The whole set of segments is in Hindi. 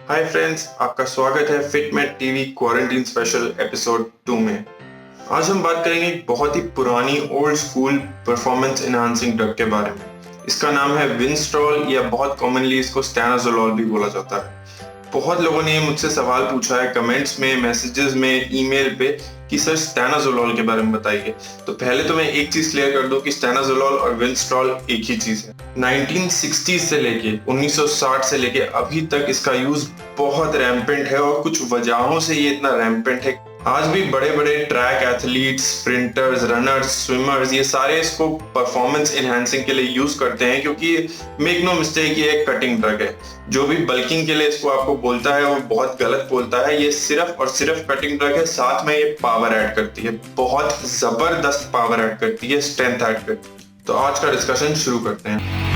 हाय फ्रेंड्स, आपका स्वागत है फिटमेट टीवी क्वारंटीन स्पेशल एपिसोड 2 में। आज हम बात करेंगे एक बहुत ही पुरानी old school performance enhancing drug के बारे में। इसका नाम है विंस्ट्रॉल या बहुत कॉमनली इसको स्टैनाज़ोलॉल भी बोला जाता है। बहुत लोगों ने मुझसे सवाल पूछा है कमेंट्स में, मैसेजेस में, ईमेल पे कि सर स्टैनाज़ोलॉल के बारे में बताइए। तो पहले तो मैं एक चीज क्लियर कर दूं कि स्टैनाज़ोलॉल और विंस्ट्रॉल एक ही चीज है। 1960 से लेके 1960 से लेके अभी तक इसका यूज बहुत रैम्पेंट है और कुछ वजहों से ये इतना रैम्पेंट है। आज भी बड़े बड़े track athletes, sprinters, runners, swimmers ये सारे इसको परफॉर्मेंस एनहांसिंग के लिए यूज करते हैं, क्योंकि मेक नो मिस्टेक ये एक कटिंग ड्रग है। जो भी बल्किंग के लिए इसको आपको बोलता है वो बहुत गलत बोलता है। ये सिर्फ और सिर्फ कटिंग ड्रग है, साथ में ये पावर ऐड करती है, बहुत जबरदस्त पावर ऐड करती है, स्ट्रेंथ ऐड करती है। तो आज का डिस्कशन शुरू करते हैं।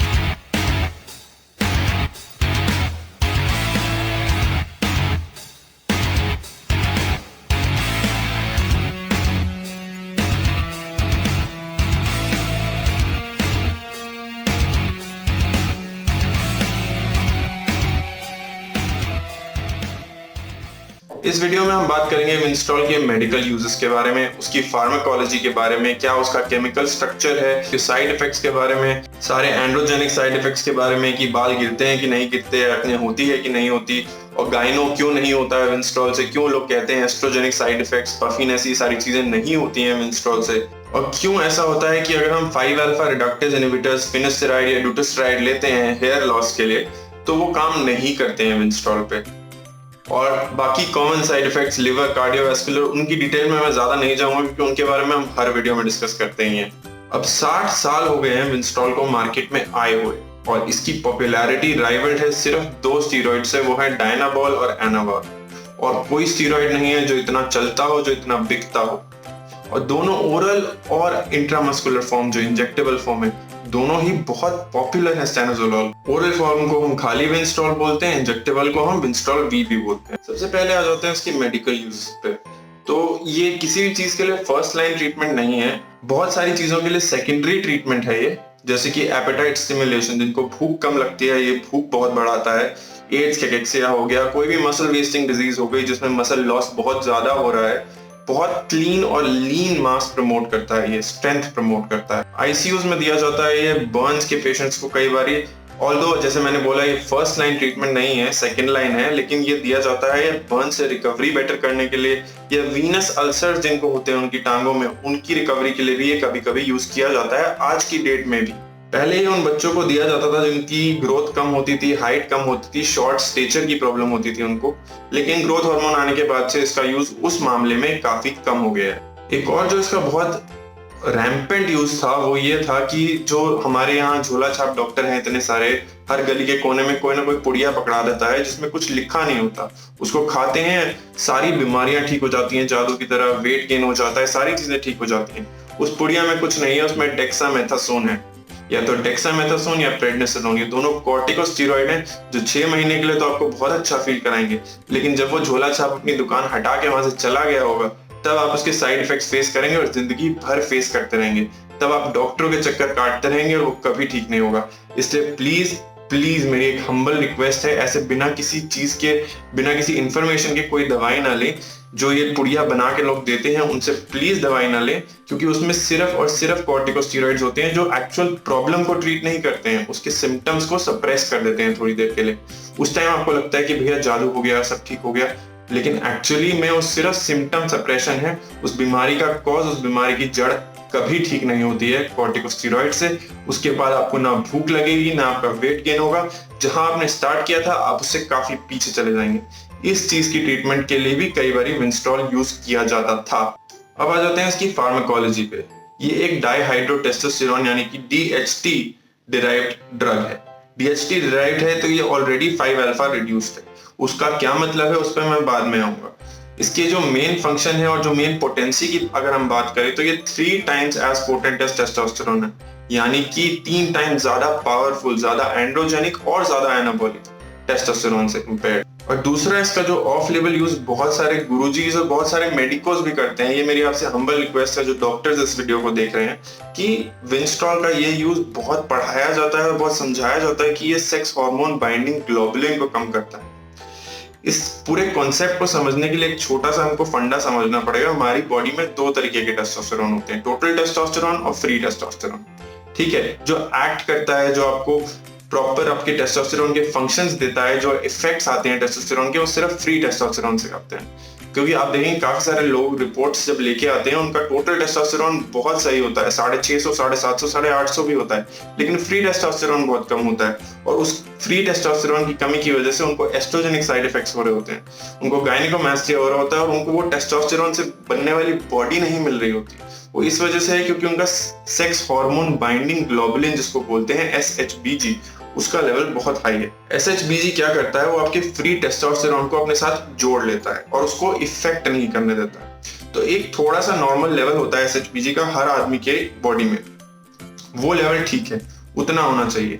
इस वीडियो में हम बात करेंगे विंस्ट्रॉल के मेडिकल यूजेस के बारे में, उसकी फार्माकोलॉजी के बारे में, क्या उसका केमिकल स्ट्रक्चर है, साइड इफेक्ट्स के बारे में, सारे एंड्रोजेनिक साइड इफेक्ट्स के बारे में कि बाल गिरते हैं कि नहीं गिरते, एक्ने होती है कि नहीं होती, और गाइनो क्यों नहीं होता है विंस्ट्रॉल से, क्यों लोग कहते हैं एस्ट्रोजेनिक साइड इफेक्ट्स, पफिनेस, ये सारी चीजें नहीं होती हैं विंस्ट्रॉल से, और क्यों ऐसा होता है कि अगर हम 5-अल्फा रिडक्टेज इनहिबिटर्स, फिनेस्टेराइड या डूटास्टेराइड लेते हैं हेयर लॉस के लिए तो वो काम नहीं करते हैं विंस्ट्रॉल पे। और बाकी common side effects, liver, cardiovascular, उनकी डिटेल में मैं ज्यादा नहीं जाऊंगा क्योंकि उनके बारे में हम हर वीडियो में डिस्कस करते ही हैं। अब 60 साल हो गए हैं विंस्ट्रॉल को मार्केट में आए हुए, और इसकी पॉपुलैरिटी राइवल्ड है सिर्फ 2 स्टीरॉइड से, वो है डायनाबॉल और एनाबॉल। और कोई स्टीरॉइड नहीं है जो इतना चलता हो, जो इतना बिकता हो। और दोनों ओरल और इंट्रामस्कुलर फॉर्म, जो इंजेक्टेबल फॉर्म है, दोनों ही बहुत पॉपुलर है स्टैनाज़ोलॉल। ओरल फॉर्म को हम खाली विंस्ट्रॉल बोलते हैं, इंजेक्टेबल को हम विंस्ट्रॉल वी भी बोलते हैं। सबसे पहले आ जाते हैं इसकी मेडिकल यूज पे। तो ये किसी भी चीज के लिए फर्स्ट लाइन ट्रीटमेंट नहीं है, बहुत सारी चीजों के लिए सेकेंडरी ट्रीटमेंट है ये। जैसे कि एपेटाइट स्टिमुलेशन, जिनको भूख कम लगती है, ये भूख बहुत बढ़ाता है। एड्स, कैकेक्सिया हो गया, कोई भी मसल वेस्टिंग डिजीज हो गई जिसमें मसल लॉस बहुत ज्यादा हो रहा है, बहुत क्लीन और लीन मास प्रमोट करता है, ये स्ट्रेंथ प्रमोट करता है। आईसीयूज में दिया जाता है ये बर्न्स के पेशेंट्स को कई बार। ऑल्दो जैसे मैंने बोला ये फर्स्ट लाइन ट्रीटमेंट नहीं है, सेकंड लाइन है, लेकिन ये दिया जाता है ये बर्न से रिकवरी बेटर करने के लिए, या वीनस अल्सर जिनको होते हैं उनकी टांगों में, उनकी रिकवरी के लिए भी ये कभी कभी यूज किया जाता है आज की डेट में भी। पहले ही उन बच्चों को दिया जाता था जिनकी ग्रोथ कम होती थी, हाइट कम होती थी, शॉर्ट स्टेचर की प्रॉब्लम होती थी उनको, लेकिन ग्रोथ हार्मोन आने के बाद से इसका यूज उस मामले में काफी कम हो गया है। एक और जो इसका बहुत रैम्पेंट यूज था वो ये था कि जो हमारे यहाँ झोला छाप डॉक्टर हैं इतने सारे, हर गली के कोने में कोई ना कोई पुड़िया पकड़ा देता है जिसमें कुछ लिखा नहीं होता, उसको खाते हैं सारी बीमारियां ठीक हो जाती हैं जादू की तरह, वेट गेन हो जाता है, सारी चीजें ठीक हो जाती हैं। उस पुड़िया में कुछ नहीं है, उसमें डेक्सामेथासोन है, या तो डेक्सामेथासोन या प्रेडनिसोलोन। ये दोनों कॉर्टिकोस्टेरॉइड हैं जो 6 महीने के लिए तो आपको बहुत अच्छा फील कराएंगे, लेकिन जब वो झोला छाप अपनी दुकान हटा के वहां से चला गया होगा तब आप उसके साइड इफेक्ट्स फेस करेंगे और जिंदगी भर फेस करते रहेंगे। तब आप डॉक्टरों के चक्कर काटते रहेंगे और वो कभी ठीक नहीं होगा। इसलिए प्लीज प्लीज मेरी एक हम्बल रिक्वेस्ट है, ऐसे बिना किसी चीज के, बिना किसी इंफॉर्मेशन के कोई दवाई ना लें। जो ये पुड़िया बना के लोग देते हैं उनसे प्लीज दवाई ना लें, क्योंकि उसमें सिर्फ और सिर्फ कॉर्टिकोस्टेरॉइड्स होते हैं जो एक्चुअल प्रॉब्लम को ट्रीट नहीं करते हैं, उसके सिम्टम्स को सप्रेस कर देते हैं थोड़ी देर के लिए। उस टाइम आपको लगता है कि भैया जादू हो गया, सब ठीक हो गया, लेकिन एक्चुअली में वो सिर्फ सिम्टम सप्रेशन है। उस बीमारी का कॉज, उस बीमारी की जड़ कभी ठीक नहीं होती है कॉर्टिकोस्टेरॉइड से। उसके बाद आपको ना भूख लगेगी, ना आपका वेट गेन होगा, जहां आपने स्टार्ट किया था आप उससे काफी पीछे चले जाएंगे। इस चीज की ट्रीटमेंट के लिए भी कई बार विंस्ट्रॉल यूज किया जाता था। अब आ जाते हैं इसकी फार्माकोलॉजी पे। ये एक डाईहाइड्रोटेस्टोस्टेरोन यानी कि DHT डिराइव्ड ड्रग है। DHT डिराइव्ड है तो ये ऑलरेडी 5-अल्फा रिड्यूस्ड है। उसका क्या मतलब है उस पर मैं बाद में आऊंगा। इसके जो मेन फंक्शन है और जो मेन पोटेंसी की अगर हम बात करें तो ये 3 times as potent as testosterone है, यानी कि 3 टाइम्स ज्यादा पावरफुल, ज्यादा एंड्रोजेनिक और ज्यादा एनाबॉलिक टेस्टोस्टेरोन से कंपेयर। और दूसरा इसका जो ऑफ लेवल यूज बहुत सारे गुरुजीज और बहुत सारे मेडिकोस भी करते हैं। ये मेरी आपसे हम्बल रिक्वेस्ट है जो डॉक्टर्स इस वीडियो को देख रहे हैं कि विंस्ट्रॉल का ये यूज बहुत पढ़ाया जाता है और बहुत समझाया जाता है कि ये सेक्स हार्मोन बाइंडिंग ग्लोबुलिन को कम करता है। इस पूरे कॉन्सेप्ट को समझने के लिए एक छोटा सा हमको फंडा समझना पड़ेगा। हमारी बॉडी में दो तरीके के टेस्टोस्टेरोन होते हैं, टोटल टेस्टोस्टेरोन और फ्री टेस्टोस्टेरोन। ठीक है, जो एक्ट करता है, जो आपको प्रॉपर आपके टेस्टोस्टेरोन के फंक्शंस देता है, जो इफेक्ट्स आते हैं टेस्टोस्टेरोन के, वो सिर्फ फ्री टेस्टोस्टेरोन से आते हैं। क्योंकि आप देखेंगे काफी सारे लोग रिपोर्ट्स जब लेके आते हैं, उनका टोटल टेस्टोस्टेरोन बहुत सही होता है, 650, 750, 850 भी होता है, लेकिन फ्री टेस्टोस्टेरोन बहुत कम होता है। और उस फ्री टेस्टोस्टेरोन की कमी की वजह से उनको एस्ट्रोजेनिक साइड इफेक्ट्स हो रहे होते हैं, उनको गायनिकोमास्टिया हो रहा होता है, और उनको वो टेस्टोस्टेरोन से बनने वाली बॉडी नहीं मिल रही होती। वो इस वजह से है क्योंकि उनका सेक्स हार्मोन बाइंडिंग ग्लोबुलिन, जिसको बोलते हैं SHBG, उसका लेवल बहुत हाई है। SHBG क्या करता है, वो आपके फ्री टेस्टोस्टेरोन को अपने साथ जोड़ लेता है और उसको इफेक्ट नहीं करने देता है। तो एक थोड़ा सा नॉर्मल लेवल होता है SHBG का हर आदमी के बॉडी में, वो लेवल ठीक है, उतना होना चाहिए।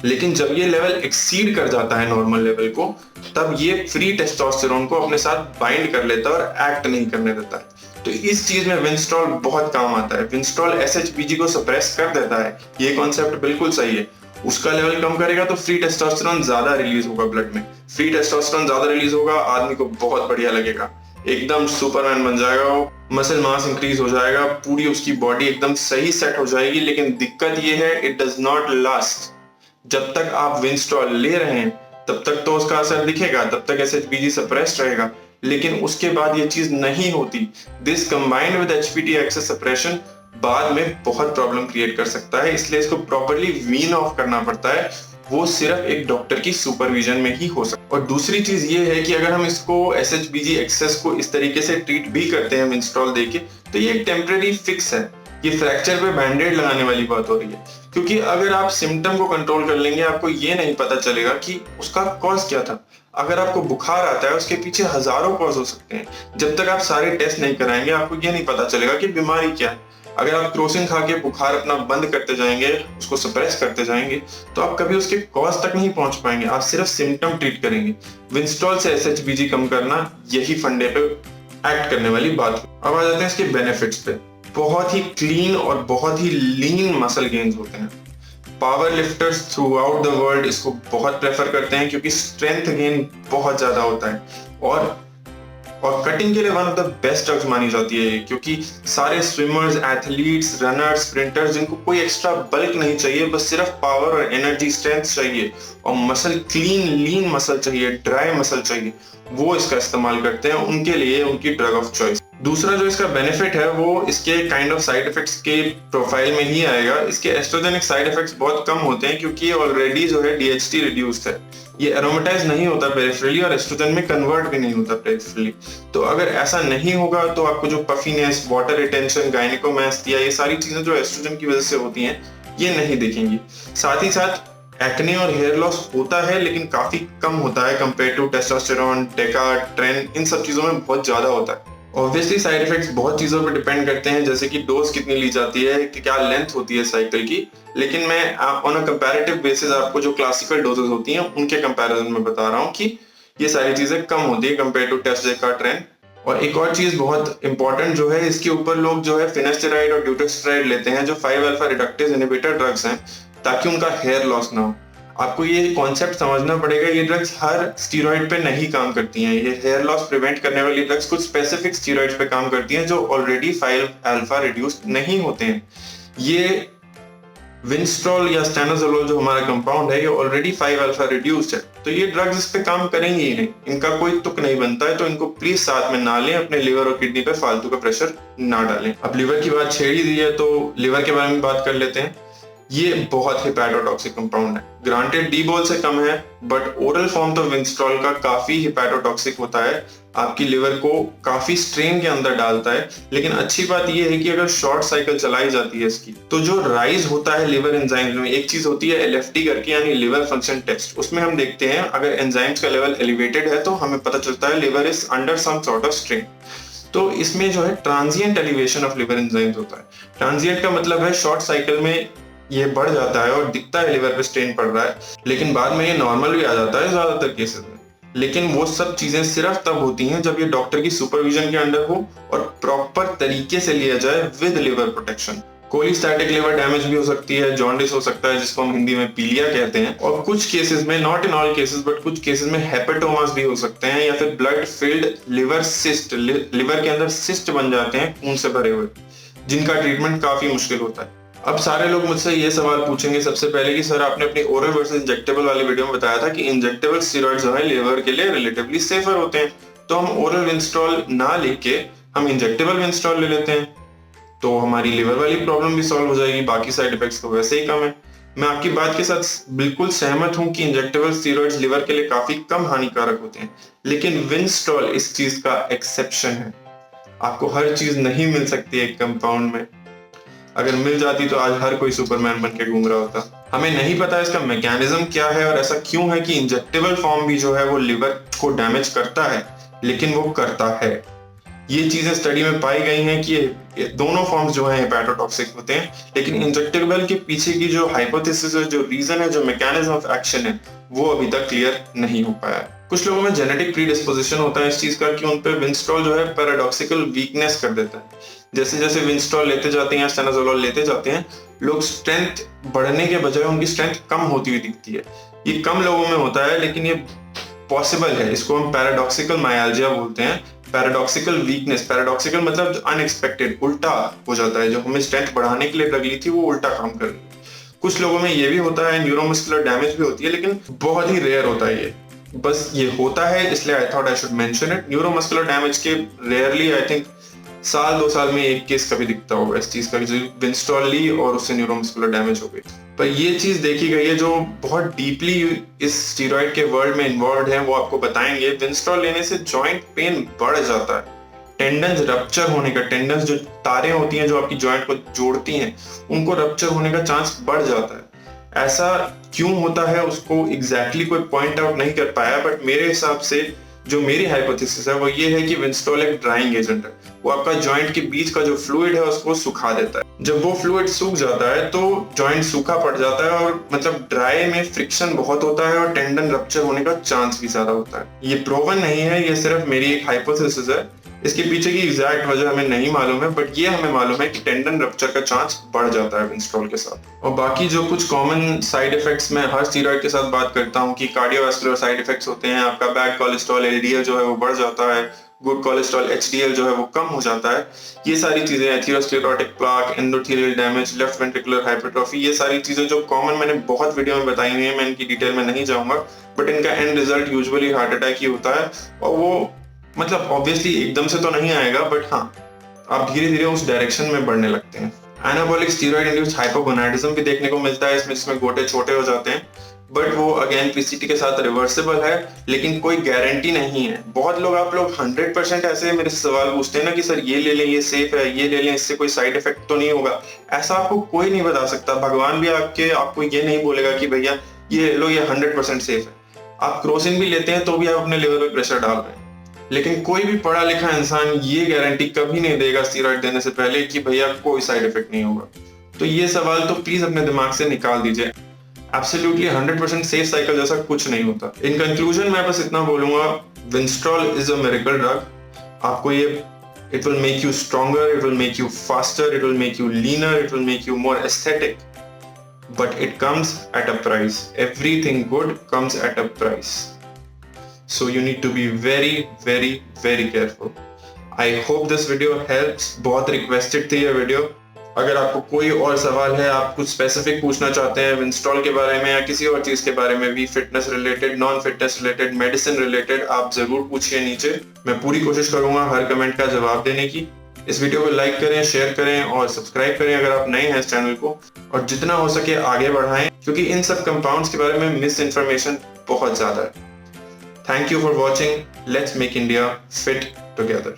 लेकिन जब ये लेवल एक्सीड कर जाता है नॉर्मल लेवल को, तब ये फ्री टेस्टोस्टेरोन को अपने साथ बाइंड कर लेता है और एक्ट नहीं करने देता है। तो इस चीज में विंस्ट्रॉल बहुत काम आता है। विंस्ट्रॉल SHBG को सप्रेस कर देता है, ये कॉन्सेप्ट बिल्कुल सही है। उसका लेवल कम करेगा तो फ्री टेस्टोस्टेरोन ज्यादा रिलीज होगा ब्लड में। फ्री टेस्टोस्टेरोन ज्यादा रिलीज होगा, आदमी को बहुत बढ़िया लगेगा, एकदम सुपरमैन बन जाएगा वो, मसल मास इंक्रीज हो जाएगा, पूरी उसकी बॉडी एकदम सही सेट हो जाएगी। लेकिन दिक्कत ये है, इट डज नॉट लास्ट। जब तक आप विंस्ट्रॉल ले रहे हैं तब तक तो उसका असर दिखेगा, तब तक SHBG सप्रेस्ड रहेगा, लेकिन उसके बाद ये चीज नहीं होती। This combined with HPT axis suppression बाद में बहुत प्रॉब्लम क्रिएट कर सकता है, इसलिए इसको प्रॉपर्ली वीन ऑफ करना पड़ता है। वो सिर्फ एक डॉक्टर की सुपरविजन में ही हो सकता है। और दूसरी चीज ये है कि अगर हम इसको SHBG एक्सेस को इस तरीके से ट्रीट भी करते हैं विंस्ट्रॉल देके, तो ये एक टेम्परेरी फिक्स है। ये फ्रैक्चर पे बैंडेड लगाने वाली बात हो रही है, क्योंकि अगर आप सिम्टम को कंट्रोल कर लेंगे, आपको ये नहीं पता चलेगा कि उसका कॉज क्या था। अगर आपको बुखार आता है, उसके पीछे हजारों कॉज हो सकते हैं। जब तक आप सारे टेस्ट नहीं कराएंगे, आपको ये नहीं पता चलेगा कि बीमारी क्या है। अगर आप क्रोसिन खा के बुखार अपना बंद करते जाएंगे, उसको सप्रेस करते जाएंगे, तो आप कभी उसके कॉज तक नहीं पहुंच पाएंगे, आप सिर्फ सिम्टम ट्रीट करेंगे। विंस्ट्रॉल से SHBG कम करना, यही फंडे पे एक्ट करने वाली बात। अब आ जाते हैं इसके बेनिफिट्स पे। बहुत ही क्लीन और बहुत ही लीन मसल गेन्स होते हैं। Power lifters through out the world इसको बहुत प्रेफर करते हैं, क्योंकि स्ट्रेंथ गेन बहुत ज्यादा होता है। और कटिंग के लिए one of the best drugs मानी जाती है, क्योंकि सारे स्विमर्स, एथलीट्स, रनर्स, स्प्रिंटर्स, जिनको कोई एक्स्ट्रा बल्क नहीं चाहिए, बस सिर्फ पावर और एनर्जी स्ट्रेंथ चाहिए, और मसल क्लीन लीन मसल चाहिए, ड्राई मसल चाहिए, वो इसका इस्तेमाल करते हैं। उनके लिए उनकी ड्रग ऑफ चॉइस। दूसरा जो इसका बेनिफिट है, वो इसके काइंड ऑफ साइड इफेक्ट्स के प्रोफाइल में ही आएगा। इसके एस्ट्रोजेनिक साइड इफेक्ट्स बहुत कम होते हैं, क्योंकि ये ऑलरेडी जो है DHT रिड्यूस्ड है। ये एरोमेटाइज नहीं होता पेरिफेरली, और एस्ट्रोजन में कन्वर्ट भी नहीं होता पेरिफेरली। तो अगर ऐसा नहीं होगा, तो आपको जो पफीनेस, वाटर रिटेंशन, गायनिकोमास्टिया, ये सारी चीजें जो एस्ट्रोजन की वजह से होती हैं, ये नहीं दिखेंगी। साथ ही साथ एक्ने और हेयर लॉस होता है, लेकिन काफी कम होता है compare to testosterone, deca, tren, इन सब चीजों में बहुत ज्यादा होता है। ऑब्वियसली साइड इफेक्ट्स बहुत चीजों पर डिपेंड करते हैं, जैसे कि डोज कितनी ली जाती है, कि क्या लेंथ होती है साइकिल की। लेकिन मैं ऑन अ कंपैरेटिव बेसिस आपको जो क्लासिकल डोजेस होती हैं, उनके कंपैरिजन में बता रहा हूँ कि ये सारी चीजें कम होती है compare to test, deca, tren. और एक और चीज बहुत इंपॉर्टेंट जो है, इसके ऊपर लोग जो है फिनेस्टेराइड और ड्यूटेस्टेराइड लेते हैं, जो 5-अल्फा रिडक्टेज इनहिबिटर ड्रग्स हैं, ताकि उनका हेयर लॉस ना हो। आपको ये कॉन्सेप्ट समझना पड़ेगा, ये ड्रग्स हर स्टीरॉइड पे नहीं काम करती हैं। ये हेयर लॉस प्रिवेंट करने वाली ड्रग्स कुछ स्पेसिफिक स्टीरॉइड्स पे काम करती हैं, जो ऑलरेडी 5-अल्फा रिड्यूस्ड नहीं होते हैं। ये विंस्ट्रॉल या स्टेनोजोलोल जो हमारा कंपाउंड है, ये ऑलरेडी 5-अल्फा रिड्यूस्ड है, तो ये ड्रग्स इस पे काम करेंगे ही नहीं, इनका कोई तुक नहीं बनता है। तो इनको प्लीज साथ में ना लें, अपने लिवर और किडनी पे फालतू का प्रेशर ना डालें। अब लिवर की बात छेड़ ही दी है, तो लिवर के बारे में बात कर लेते हैं। ये बहुत हिपैटोटॉक्सिक कंपाउंड है। ग्रांटेड डीबोल से कम है, बट ओरल फॉर्म तो विंस्ट्रॉल का काफी हिपैटोटॉक्सिक होता है, आपकी लिवर को काफी स्ट्रेन के अंदर डालता है। लेकिन अच्छी बात यह है कि अगर शॉर्ट साइकिल चलाई जाती है इसकी, तो जो राइज होता है लिवर एंजाइम्स में, एक चीज होती है LFT करके, यानी लिवर फंक्शन टेस्ट। उसमें हम देखते हैं अगर एंजाइम्स का लेवल एलिवेटेड है, तो हमें पता चलता है liver is under some sort of strain. तो इसमें जो है transient elevation of liver enzymes होता है। ट्रांजिएंट का मतलब है शॉर्ट साइकिल में ये बढ़ जाता है और दिखता है लिवर पे स्ट्रेन पड़ रहा है, लेकिन बाद में ये नॉर्मल भी आ जाता है ज्यादातर केसेस में। लेकिन वो सब चीजें सिर्फ तब होती हैं जब ये डॉक्टर की सुपरविजन के अंडर हो और प्रॉपर तरीके से लिया जाए with liver protection. Cholestatic liver damage भी हो सकती है, जॉन्डिस हो सकता है जिसको हम हिंदी में पीलिया कहते हैं, और कुछ केसेस में, not in all cases but कुछ केसेस में हेपेटोमास भी हो सकते हैं, या फिर blood filled liver cyst, liver के अंदर सिस्ट बन जाते हैं खून से भरे हुए, जिनका ट्रीटमेंट काफी मुश्किल होता है। अब सारे लोग मुझसे ये सवाल पूछेंगे सबसे पहले कि सर आपने अपनी ओरल वर्सेस इंजेक्टेबल वाली वीडियो में बताया था कि इंजेक्टेबल स्टेरॉइड्स जो है लिवर के लिए रिलेटिवली सेफर होते हैं, तो हम ओरल विंस्ट्रॉल ना लेके हम इंजेक्टेबल विंस्ट्रॉल ले लेते हैं तो हमारी लिवर वाली प्रॉब्लम भी सॉल्व हो जाएगी, बाकी साइड इफेक्ट्स तो वैसे ही कम है। मैं आपकी बात के साथ बिल्कुल सहमत हूं कि इंजेक्टेबल स्टेरॉइड्स लिवर के लिए काफी कम हानिकारक होते हैं, लेकिन विंस्ट्रॉल इस चीज का एक्सेप्शन है। आपको हर चीज नहीं मिल सकती एक कंपाउंड में, अगर मिल जाती तो आज हर कोई सुपरमैन बन के घूम रहा होता। हमें नहीं पता इसका मैकेनिज्म क्या है और ऐसा क्यों है कि इंजेक्टेबल फॉर्म भी जो है वो लिवर को डैमेज करता है, लेकिन वो करता है। ये चीजें स्टडी में पाई गई हैं कि ये दोनों फॉर्म्स जो हैं हेपेटोटॉक्सिक होते हैं, लेकिन इंजेक्टेबल के पीछे की जो हाइपोथेसिस है, जो रीजन है, जो मैकेनिज्म ऑफ एक्शन है, वो अभी तक क्लियर नहीं हो पाया। कुछ लोगों में जेनेटिक प्रीडिस्पोजिशन होता है इस चीज का कि उन पे विंस्ट्रॉल जो है पैराडॉक्सिकल वीकनेस कर देता है। जैसे जैसे विंस्ट्रॉल लेते जाते हैं या स्टेनाजोलोल लेते जाते हैं, लोग स्ट्रेंथ बढ़ने के बजाय उनकी स्ट्रेंथ कम होती हुई दिखती है। ये कम लोगों में होता है, लेकिन ये पॉसिबल है। इसको हम पैराडॉक्सिकल मायाल्जिया बोलते हैं, पैराडॉक्सिकल वीकनेस। पैराडॉक्सिकल मतलब अनएक्सपेक्टेड, उल्टा हो जाता है। जो हमें स्ट्रेंथ बढ़ाने के लिए ड्रग ली थी वो उल्टा काम कर रही है। कुछ लोगों में ये भी होता है, न्यूरोमस्कुलर डैमेज भी होती है, लेकिन बहुत ही रेयर होता है ये। बस ये होता है इसलिए I thought I should mention it. Neuromuscular damage के रेयरली आई थिंक साल 2 साल में एक केस कभी दिखता होगा इस चीज का, जो विंस्ट्रॉल ली और उससे न्यूरोमस्कुलर डैमेज हो गई। पर ये चीज देखी गई है, जो बहुत डीपली इस स्टीरॉइड के वर्ल्ड में इन्वॉल्व है, वो आपको बताएंगे। विंस्ट्रॉल लेने से जॉइंट पेन बढ़ जाता है, टेंडन्स रप्चर होने का, टेंडन्स जो तारें होती हैं जो आपकी जॉइंट को जोड़ती हैं, उनको रप्चर होने का चांस बढ़ जाता है। ऐसा क्यों होता है उसको एग्जैक्टली कोई पॉइंट आउट नहीं कर पाया, बट मेरे हिसाब से जो मेरी हाइपोथेसिस है वो ये है कि विंस्ट्रॉल एक ड्राइंग एजेंट है। वो आपका जॉइंट के बीच का जो फ्लूइड है उसको सुखा देता है। जब वो फ्लूइड सूख जाता है तो जॉइंट सूखा पड़ जाता है, और मतलब ड्राई में फ्रिक्शन बहुत होता है और टेंडन रप्चर होने का चांस भी ज्यादा होता है। ये प्रूवन नहीं है, ये सिर्फ मेरी एक हाइपोथेसिस है। इसके पीछे की एग्जैक्ट वजह हमें नहीं मालूम है, बट ये हमें मालूम है कि टेंडन रप्चर का चांस बढ़ जाता है विंस्ट्रॉल के साथ। और बाकी जो कुछ कॉमन साइड इफेक्ट्स में हर स्टीरॉइड के साथ बात करता हूँ कि कार्डियोवास्कुलर साइड इफेक्ट्स होते हैं। आपका बैड कोलेस्ट्रॉल एलडीएल जो है वो बढ़ जाता है, गुड कोलेस्ट्रॉल एचडीएल जो है वो कम हो जाता है। ये सारी चीजें, atherosclerotic plaque, endothelial damage, left ventricular hypertrophy, ये सारी चीजें जो कॉमन मैंने बहुत वीडियो में बताई हुई है, मैं इनकी डिटेल में नहीं जाऊंगा, बट इनका end result usually heart attack ही होता है। और वो मतलब ऑब्वियसली एकदम से तो नहीं आएगा, बट हाँ, आप धीरे धीरे उस डायरेक्शन में बढ़ने लगते हैं। एनाबॉलिक स्टीरॉइड इंड्यूस्ड हाइपोगोनाडिज्म भी देखने को मिलता है इसमें, जिसमें गोटे छोटे हो जाते हैं, बट वो अगेन पीसीटी के साथ रिवर्सिबल है, लेकिन कोई गारंटी नहीं है। बहुत लोग, आप लोग 100% ऐसे मेरे से सवाल पूछते हैं ना कि सर ये ले लें, ये सेफ है, ये ले लें, इससे कोई साइड इफेक्ट तो नहीं होगा। ऐसा आपको कोई नहीं बता सकता। भगवान भी आपको ये नहीं बोलेगा कि भैया ये लो, ये 100% सेफ है। आप क्रोसिन भी लेते हैं तो भी आप अपने लिवर पे प्रेशर डाल रहे हैं, लेकिन कोई भी पढ़ा लिखा इंसान ये गारंटी कभी नहीं देगा स्टीरॉइड देने से पहले कि भैया कोई साइड इफेक्ट नहीं होगा। तो ये सवाल तो प्लीज अपने दिमाग से निकाल दीजिए। एब्सोल्युटली 100% सेफ साइकिल जैसा कुछ नहीं होता। इन कंक्लूजन मैं बस इतना बोलूंगा, Winstrol is a miracle drug. आपको ये, it will make you stronger, it will make you faster, it will make you linear, it will make you more aesthetic, but it comes at a price. Everything good comes at a price, so you need to be very very very careful. I hope this video helps. बहुत रिक्वेस्टेड थी ये वीडियो। अगर आपको कोई और सवाल है, आप कुछ स्पेसिफिक पूछना चाहते हैं विंस्ट्रॉल के बारे में या किसी और चीज के बारे में भी, fitness related, non fitness related, medicine related, आप जरूर पूछिए नीचे। मैं पूरी कोशिश करूंगा हर कमेंट का जवाब देने की। इस वीडियो को लाइक करें, शेयर करें और सब्सक्राइब करें अगर आप नए हैं इस चैनल को, और जितना हो सके आगे बढ़ाएं, क्योंकि इन सब कंपाउंड्स के बारे में मिस इन्फॉर्मेशन बहुत ज्यादा है। Thank you for watching. Let's make India fit together.